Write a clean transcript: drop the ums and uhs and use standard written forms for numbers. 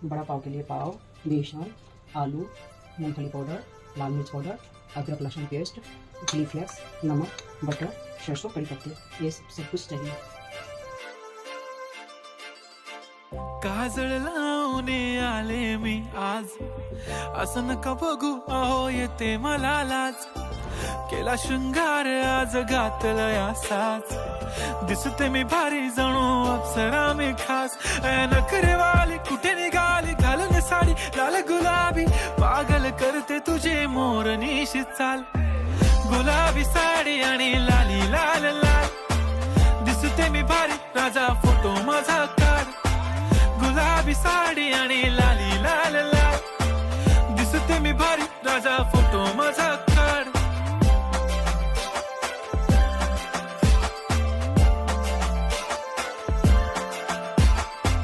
बड़ा पाव के लिए पाव, बेसन, आलू, मूंगफली पाउडर, लाल मिर्च पाउडर, अदरक लहसुन पेस्ट, चिली फ्लेक्स, नमक, बटर, सरसों, कड़ी पत्ते, ये सब कुछ चाहिए। काजळ लावणे आले मी आज, असं नका बघू अहो येते मला लाज। केला शृंगार आज घातला असाच, दिसते मी भारी जणू अप्सरा मी खास। नखरे वाली कुठे निघाली घालून साडी लाल गुलाबी, पागल करते तुझे मोरनीशी चाल। गुलाबी साडी आणि लाली लाल लाल, दिसते मी भारी राजा फोटो माझा काढ।